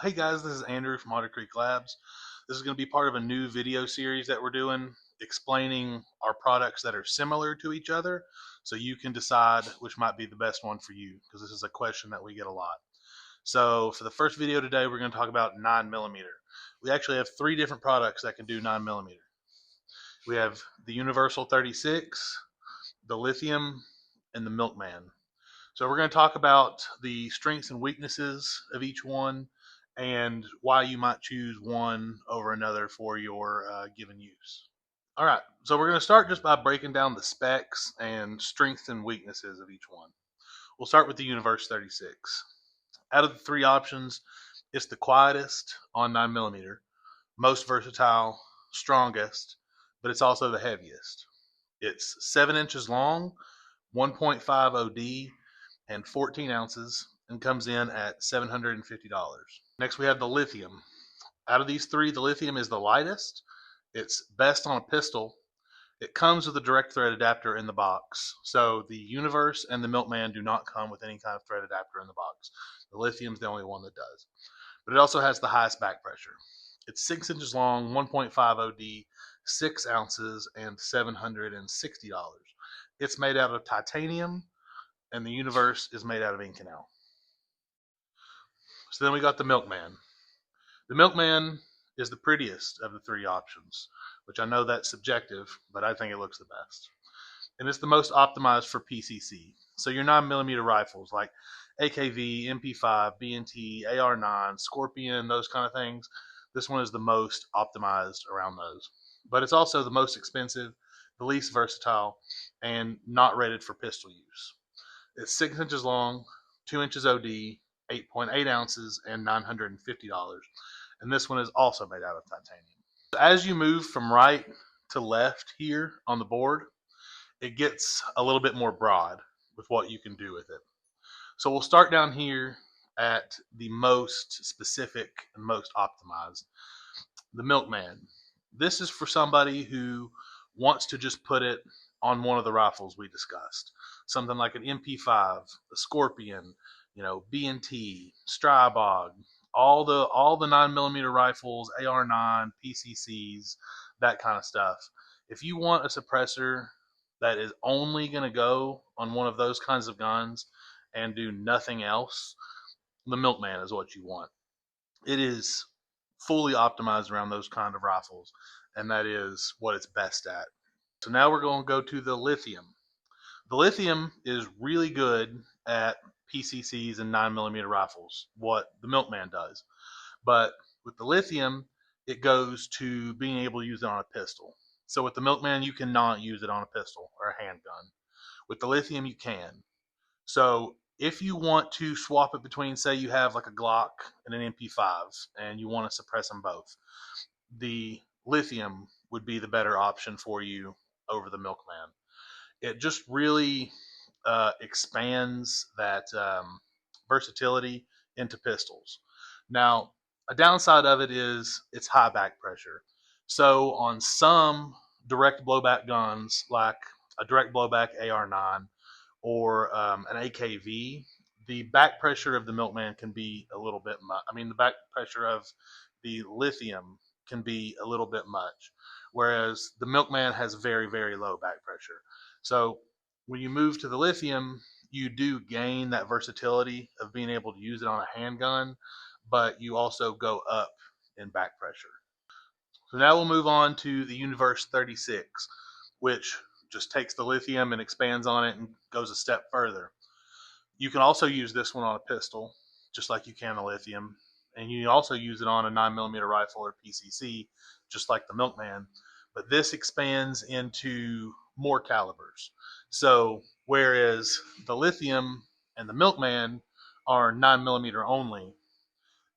Hey guys, this is Andrew from Otter Creek Labs. This is going to be part of a new video series that we're doing explaining our products that are similar to each other so you can decide which might be the best one for you, because this is a question that we get a lot. So for the first video today, we're going to talk about 9mm. We actually have three different products that can do 9mm. We have the Universal 36, the Lithium, and the Milkman. So we're going to talk about the strengths and weaknesses of each one and why you might choose one over another for your given use. All right, so we're going to start just by breaking down the specs and strengths and weaknesses of each one. We'll start with the Universe 36. Out of the three options, it's the quietest on 9mm, most versatile, strongest, but it's also the heaviest. It's 7 inches long, 1.5 OD, and 14 ounces, and comes in at $750. Next, we have the Lithium. Out of these three, the Lithium is the lightest. It's best on a pistol. It comes with a direct thread adapter in the box. So the Universe and the Milkman do not come with any kind of thread adapter in the box. The Lithium's the only one that does. But it also has the highest back pressure. It's 6 inches long, 1.5 OD, 6 ounces, and $760. It's made out of titanium, and the Universe is made out of Inconel. So then we got the Milkman. The Milkman is the prettiest of the three options, which I know that's subjective, but I think it looks the best. And it's the most optimized for PCC. So your 9mm rifles like AKV, MP5, B&T, AR9, Scorpion, those kind of things, this one is the most optimized around those. But it's also the most expensive, the least versatile, and not rated for pistol use. It's 6 inches long, 2 inches OD, 8.8 ounces, and $950. And this one is also made out of titanium. As you move from right to left here on the board, it gets a little bit more broad with what you can do with it. So we'll start down here at the most specific and most optimized. The Milkman. This is for somebody who wants to just put it on one of the rifles we discussed. Something like an MP5, a Scorpion, B&T, Strybog, all the 9mm rifles, AR9, PCCs, that kind of stuff. If you want a suppressor that is only going to go on one of those kinds of guns and do nothing else, the Milkman is what you want. It is fully optimized around those kind of rifles, and that is what it's best at. So now we're going to go to the Lithium. The Lithium is really good at PCCs and 9mm rifles, what the Milkman does. But with the Lithium, it goes to being able to use it on a pistol. So with the Milkman, you cannot use it on a pistol or a handgun. With the Lithium, you can. So if you want to swap it between, say you have like a Glock and an MP5 and you want to suppress them both, the Lithium would be the better option for you over the Milkman. It just really expands that versatility into pistols. Now, a downside of it is it's high back pressure. So on some direct blowback guns, like a direct blowback AR9 or an AKV, the back pressure of the Milkman can be a little bit much. I mean, the back pressure of the Lithium can be a little bit much, whereas the Milkman has very, very low back pressure. So when you move to the Lithium, you do gain that versatility of being able to use it on a handgun, but you also go up in back pressure. So now we'll move on to the Universe 36, which just takes the Lithium and expands on it and goes a step further. You can also use this one on a pistol, just like you can a Lithium, and you can also use it on a 9mm rifle or PCC, just like the Milkman. But this expands into more calibers. So whereas the Lithium and the Milkman are 9mm only,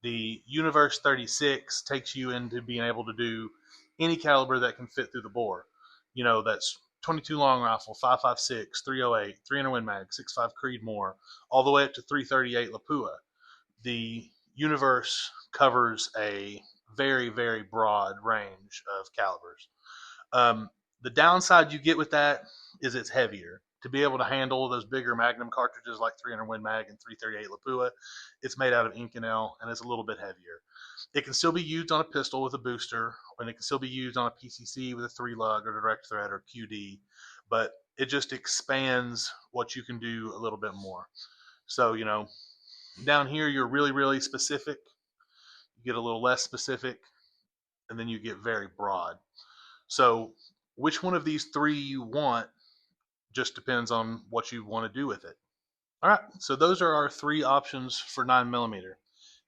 the Universe 36 takes you into being able to do any caliber that can fit through the bore. That's 22 long rifle, 5.56, 308, 300 Win Mag, 6.5 Creedmoor, all the way up to 338 Lapua. The Universe covers a very, very broad range of calibers. The downside you get with that is it's heavier. to be able to handle those bigger Magnum cartridges like 300 Win Mag and 338 Lapua, it's made out of Inconel and it's a little bit heavier. It can still be used on a pistol with a booster, and it can still be used on a PCC with a 3-lug or direct thread or QD, but it just expands what you can do a little bit more. So, down here you're really, really specific. You get a little less specific, and then you get very broad. So, which one of these three you want just depends on what you want to do with it. All right, so those are our three options for 9mm.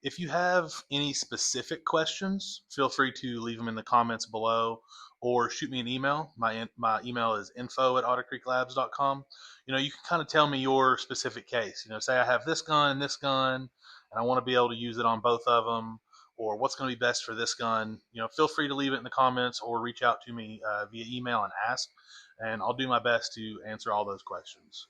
If you have any specific questions, feel free to leave them in the comments below or shoot me an email. My email is info@ottercreeklabs.com. You can kind of tell me your specific case. Say I have this gun and this gun, and I want to be able to use it on both of them, or what's going to be best for this gun. Feel free to leave it in the comments or reach out to me via email and ask, and I'll do my best to answer all those questions.